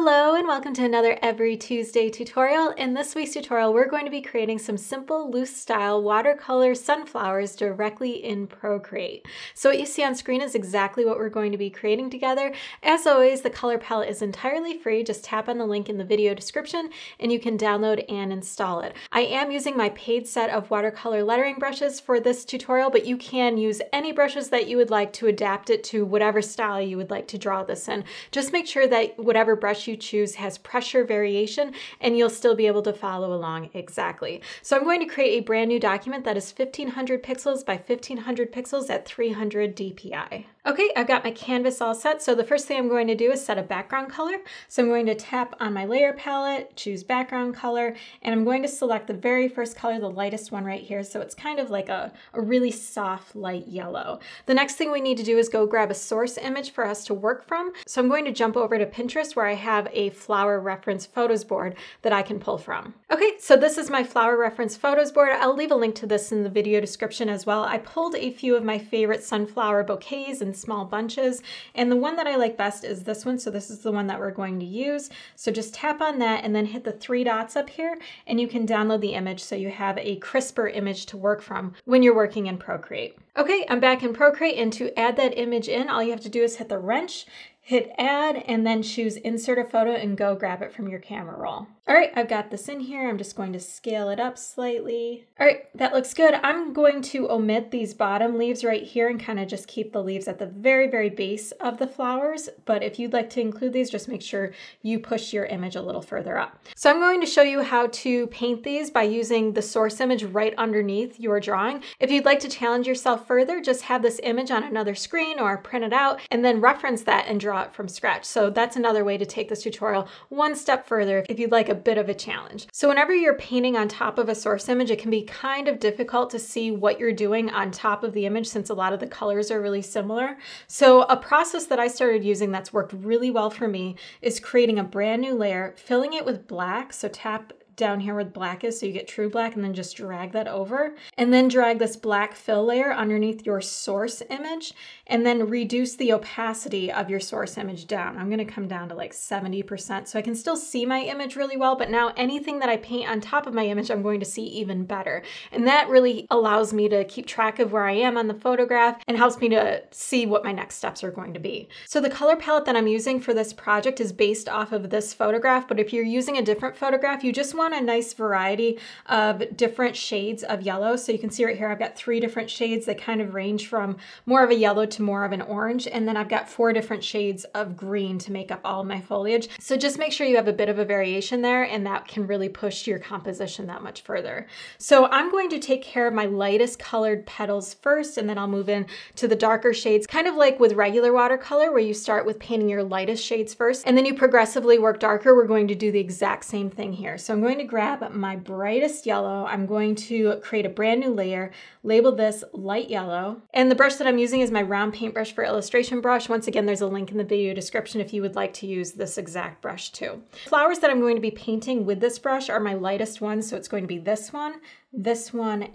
Hello and welcome to another Every Tuesday tutorial. In this week's tutorial, we're going to be creating some simple loose style watercolor sunflowers directly in Procreate. So what you see on screen is exactly what we're going to be creating together. As always, the color palette is entirely free. Just tap on the link in the video description and you can download and install it. I am using my paid set of watercolor lettering brushes for this tutorial, but you can use any brushes that you would like to adapt it to whatever style you would like to draw this in. Just make sure that whatever brush you choose has pressure variation and you'll still be able to follow along exactly. So I'm going to create a brand new document that is 1500 pixels by 1500 pixels at 300 dpi. Okay, I've got my canvas all set. So the first thing I'm going to do is set a background color. So I'm going to tap on my layer palette, choose background color, and I'm going to select the very first color, the lightest one right here. So it's kind of like a really soft light yellow. The next thing we need to do is go grab a source image for us to work from. So I'm going to jump over to Pinterest where I have a flower reference photos board that I can pull from. Okay, so this is my flower reference photos board. I'll leave a link to this in the video description as well. I pulled a few of my favorite sunflower bouquets and small bunches, and the one that I like best is this one. So this is the one that we're going to use. So just tap on that and then hit the three dots up here and you can download the image so you have a crisper image to work from when you're working in Procreate. Okay, I'm back in Procreate, and to add that image in, all you have to do is hit the wrench, hit add, and then choose insert a photo and go grab it from your camera roll. All right, I've got this in here. I'm just going to scale it up slightly. All right, that looks good. I'm going to omit these bottom leaves right here and kind of just keep the leaves at the very, very base of the flowers. But if you'd like to include these, just make sure you push your image a little further up. So I'm going to show you how to paint these by using the source image right underneath your drawing. If you'd like to challenge yourself further, just have this image on another screen or print it out and then reference that and draw it from scratch. So that's another way to take this tutorial one step further if you'd like a bit of a challenge. So whenever you're painting on top of a source image, it can be kind of difficult to see what you're doing on top of the image since a lot of the colors are really similar. So a process that I started using that's worked really well for me is creating a brand new layer, filling it with black. So tap down here where the black is so you get true black and then just drag that over and then drag this black fill layer underneath your source image and then reduce the opacity of your source image down. I'm going to come down to like 70% so I can still see my image really well, but now anything that I paint on top of my image I'm going to see even better, and that really allows me to keep track of where I am on the photograph and helps me to see what my next steps are going to be. So the color palette that I'm using for this project is based off of this photograph, but if you're using a different photograph, you just want a nice variety of different shades of yellow. So you can see right here, I've got 3 different shades that kind of range from more of a yellow to more of an orange. And then I've got 4 different shades of green to make up all of my foliage. So just make sure you have a bit of a variation there, and that can really push your composition that much further. So I'm going to take care of my lightest colored petals first, and then I'll move in to the darker shades, kind of like with regular watercolor where you start with painting your lightest shades first, and then you progressively work darker. We're going to do the exact same thing here. So I'm going to grab my brightest yellow. I'm going to create a brand new layer, label this light yellow. And the brush that I'm using is my round paintbrush for illustration brush. Once again, there's a link in the video description if you would like to use this exact brush too. Flowers that I'm going to be painting with this brush are my lightest ones. So it's going to be this one,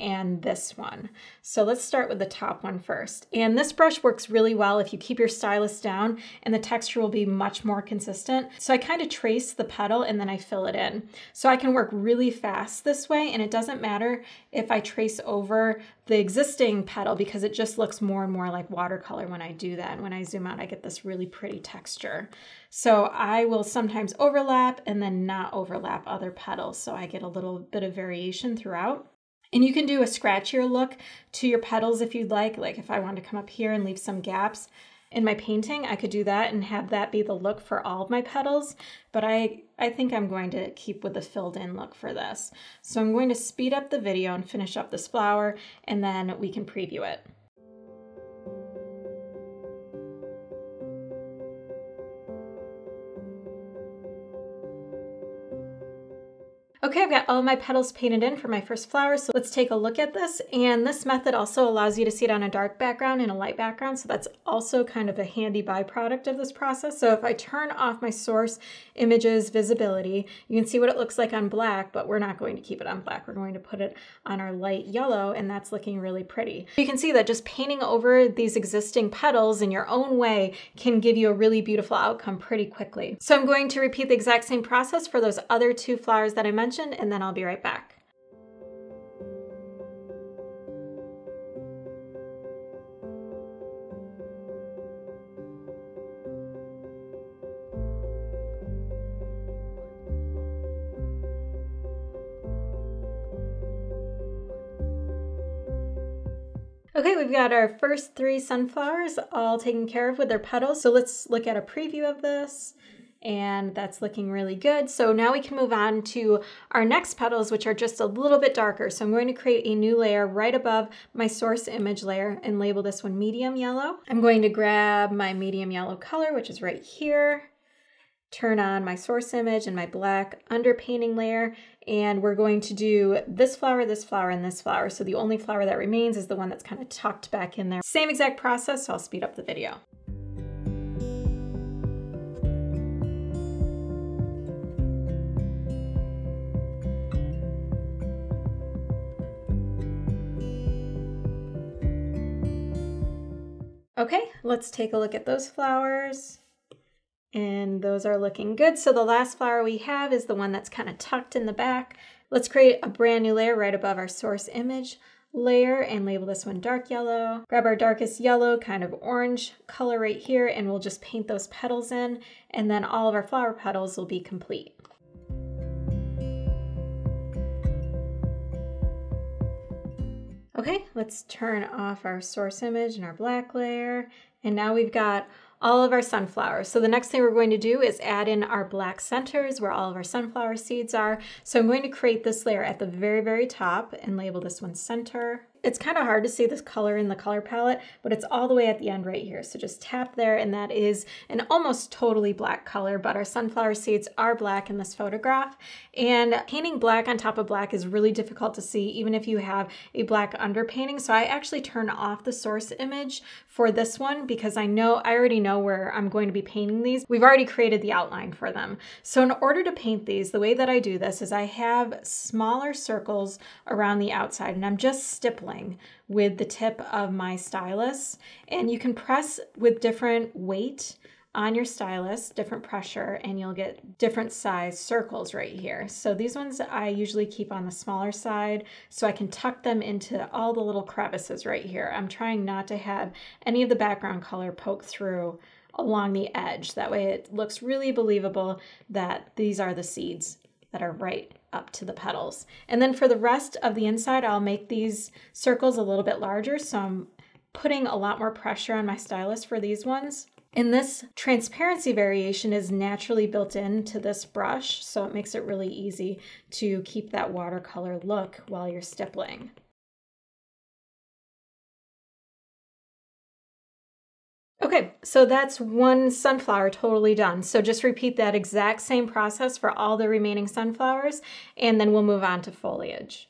and this one. So let's start with the top one first. And this brush works really well if you keep your stylus down, and the texture will be much more consistent. So I kind of trace the petal and then I fill it in. So I can work really fast this way, and it doesn't matter if I trace over the existing petal because it just looks more and more like watercolor when I do that. And when I zoom out, I get this really pretty texture. So I will sometimes overlap and then not overlap other petals, so I get a little bit of variation throughout. And you can do a scratchier look to your petals if you'd like if I want to come up here and leave some gaps in my painting, I could do that and have that be the look for all of my petals, but I think I'm going to keep with the filled in look for this. So I'm going to speed up the video and finish up this flower, and then we can preview it. Okay, I've got all of my petals painted in for my first flower, so let's take a look at this. And this method also allows you to see it on a dark background and a light background, so that's also kind of a handy byproduct of this process. So if I turn off my source image's visibility, you can see what it looks like on black, but we're not going to keep it on black. We're going to put it on our light yellow, and that's looking really pretty. You can see that just painting over these existing petals in your own way can give you a really beautiful outcome pretty quickly. So I'm going to repeat the exact same process for those other two flowers that I mentioned, and then I'll be right back. Okay, we've got our first 3 sunflowers all taken care of with their petals. So let's look at a preview of this. And that's looking really good. So now we can move on to our next petals, which are just a little bit darker. So I'm going to create a new layer right above my source image layer and label this one medium yellow. I'm going to grab my medium yellow color, which is right here, turn on my source image and my black underpainting layer, and we're going to do this flower, and this flower. So the only flower that remains is the one that's kind of tucked back in there. Same exact process, so I'll speed up the video. Okay, let's take a look at those flowers. And those are looking good. So the last flower we have is the one that's kind of tucked in the back. Let's create a brand new layer right above our source image layer and label this one dark yellow. Grab our darkest yellow, kind of orange color right here, and we'll just paint those petals in, and then all of our flower petals will be complete. Okay, let's turn off our source image and our black layer. And now we've got all of our sunflowers. So the next thing we're going to do is add in our black centers where all of our sunflower seeds are. So I'm going to create this layer at the very, very top and label this one center. It's kind of hard to see this color in the color palette, but it's all the way at the end right here. So just tap there, and that is an almost totally black color, but our sunflower seeds are black in this photograph. And painting black on top of black is really difficult to see, even if you have a black underpainting. So I actually turn off the source image for this one because I already know where I'm going to be painting these. We've already created the outline for them. So in order to paint these, the way that I do this is I have smaller circles around the outside, and I'm just stippling with the tip of my stylus, and you can press with different weight on your stylus, different pressure, and you'll get different size circles right here. So these ones I usually keep on the smaller side so I can tuck them into all the little crevices right here. I'm trying not to have any of the background color poke through along the edge. That way it looks really believable that these are the seeds that are right up to the petals. And then for the rest of the inside, I'll make these circles a little bit larger. So I'm putting a lot more pressure on my stylus for these ones. And this transparency variation is naturally built into this brush, so it makes it really easy to keep that watercolor look while you're stippling. Okay, so that's one sunflower totally done. So just repeat that exact same process for all the remaining sunflowers, and then we'll move on to foliage.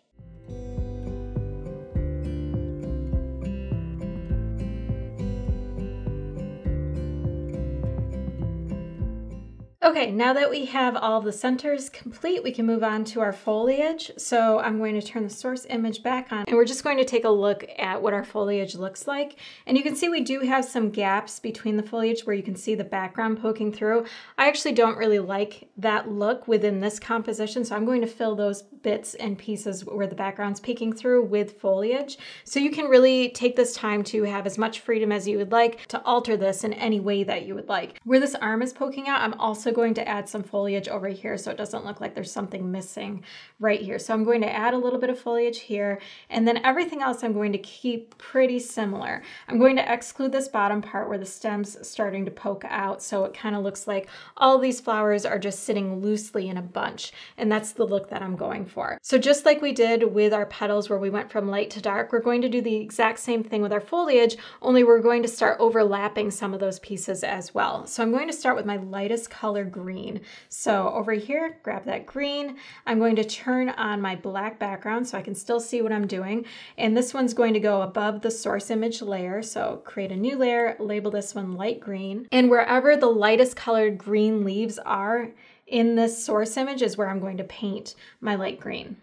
Okay, now that we have all the centers complete, we can move on to our foliage. So I'm going to turn the source image back on, and we're just going to take a look at what our foliage looks like. And you can see we do have some gaps between the foliage where you can see the background poking through. I actually don't really like that look within this composition, so I'm going to fill those bits and pieces where the background's peeking through with foliage. So you can really take this time to have as much freedom as you would like to alter this in any way that you would like. Where this arm is poking out, I'm also going to add some foliage over here so it doesn't look like there's something missing right here. So I'm going to add a little bit of foliage here, and then everything else I'm going to keep pretty similar. I'm going to exclude this bottom part where the stem's starting to poke out, so it kind of looks like all these flowers are just sitting loosely in a bunch, and that's the look that I'm going for. So just like we did with our petals where we went from light to dark, we're going to do the exact same thing with our foliage, only we're going to start overlapping some of those pieces as well. So I'm going to start with my lightest color color green. So over here, grab that green. I'm going to turn on my black background so I can still see what I'm doing. And this one's going to go above the source image layer. So create a new layer, label this one light green. And wherever the lightest colored green leaves are in this source image is where I'm going to paint my light green.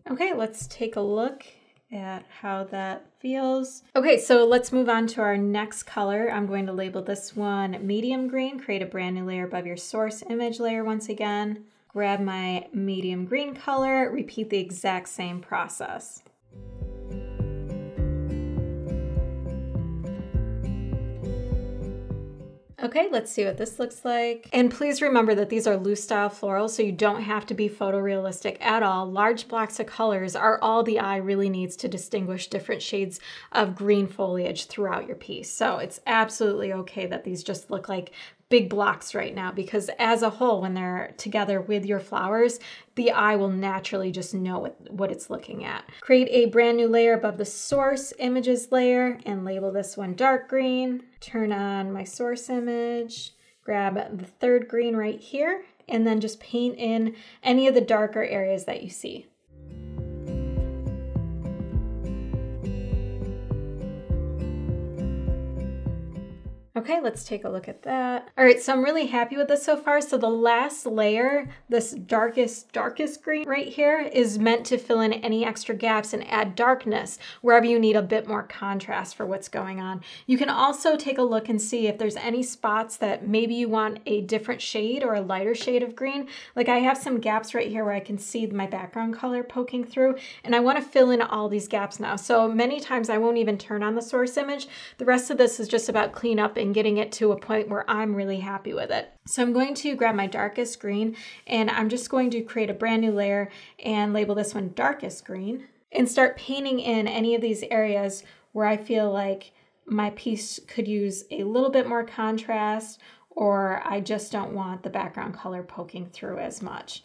Okay, let's take a look at how that feels. Okay, so let's move on to our next color. I'm going to label this one medium green, create a brand new layer above your source image layer once again. Grab my medium green color, repeat the exact same process. Okay, let's see what this looks like. And please remember that these are loose style florals, so you don't have to be photorealistic at all. Large blocks of colors are all the eye really needs to distinguish different shades of green foliage throughout your piece. So it's absolutely okay that these just look like big blocks right now, because as a whole, when they're together with your flowers, the eye will naturally just know what it's looking at. Create a brand new layer above the source images layer and label this one dark green. Turn on my source image, grab the third green right here, and then just paint in any of the darker areas that you see. Okay, let's take a look at that. All right, so I'm really happy with this so far. So the last layer, this darkest green right here, is meant to fill in any extra gaps and add darkness wherever you need a bit more contrast for what's going on. You can also take a look and see if there's any spots that maybe you want a different shade or a lighter shade of green. Like I have some gaps right here where I can see my background color poking through, and I want to fill in all these gaps now. So many times I won't even turn on the source image. The rest of this is just about clean up and getting it to a point where I'm really happy with it. So I'm going to grab my darkest green and I'm just going to create a brand new layer and label this one darkest green and start painting in any of these areas where I feel like my piece could use a little bit more contrast, or I just don't want the background color poking through as much.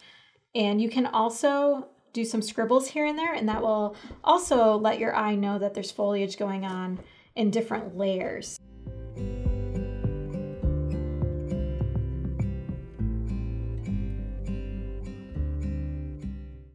And you can also do some scribbles here and there, and that will also let your eye know that there's foliage going on in different layers.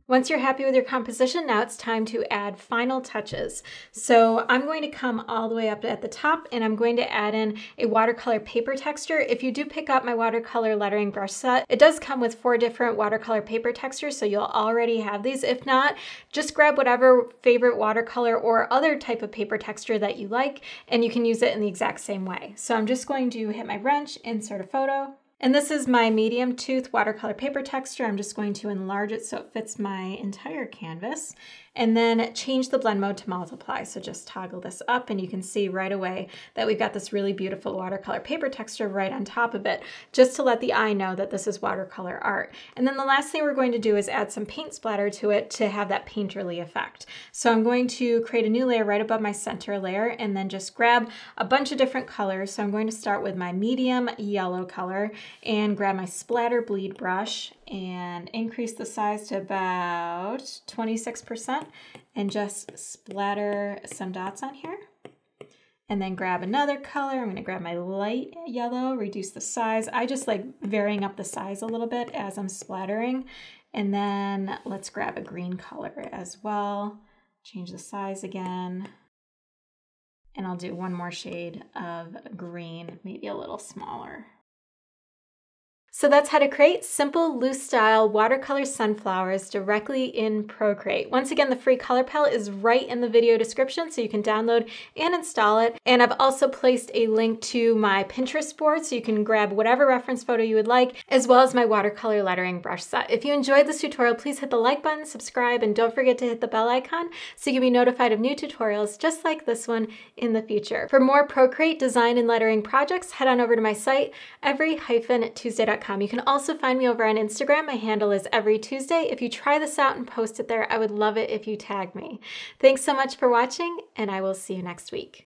Once you're happy with your composition, now it's time to add final touches. So I'm going to come all the way up at the top and I'm going to add in a watercolor paper texture. If you do pick up my watercolor lettering brush set, it does come with 4 different watercolor paper textures, so you'll already have these. If not, just grab whatever favorite watercolor or other type of paper texture that you like, and you can use it in the exact same way. So I'm just going to hit my wrench, insert a photo. And this is my medium tooth watercolor paper texture. I'm just going to enlarge it so it fits my entire canvas. And then change the blend mode to multiply. So just toggle this up and you can see right away that we've got this really beautiful watercolor paper texture right on top of it, just to let the eye know that this is watercolor art. And then the last thing we're going to do is add some paint splatter to it to have that painterly effect. So I'm going to create a new layer right above my center layer and then just grab a bunch of different colors. So I'm going to start with my medium yellow color and grab my splatter bleed brush and increase the size to about 26% and just splatter some dots on here. And then grab another color. I'm going to grab my light yellow, reduce the size. I just like varying up the size a little bit as I'm splattering. And then let's grab a green color as well. Change the size again. And I'll do one more shade of green, maybe a little smaller. So that's how to create simple, loose style watercolor sunflowers directly in Procreate. Once again, the free color palette is right in the video description, so you can download and install it. And I've also placed a link to my Pinterest board, so you can grab whatever reference photo you would like, as well as my watercolor lettering brush set. If you enjoyed this tutorial, please hit the like button, subscribe, and don't forget to hit the bell icon so you can be notified of new tutorials just like this one in the future. For more Procreate design and lettering projects, head on over to my site, every-tuesday.com. You can also find me over on Instagram. My handle is everytuesday. If you try this out and post it there, I would love it if you tag me. Thanks so much for watching, and I will see you next week.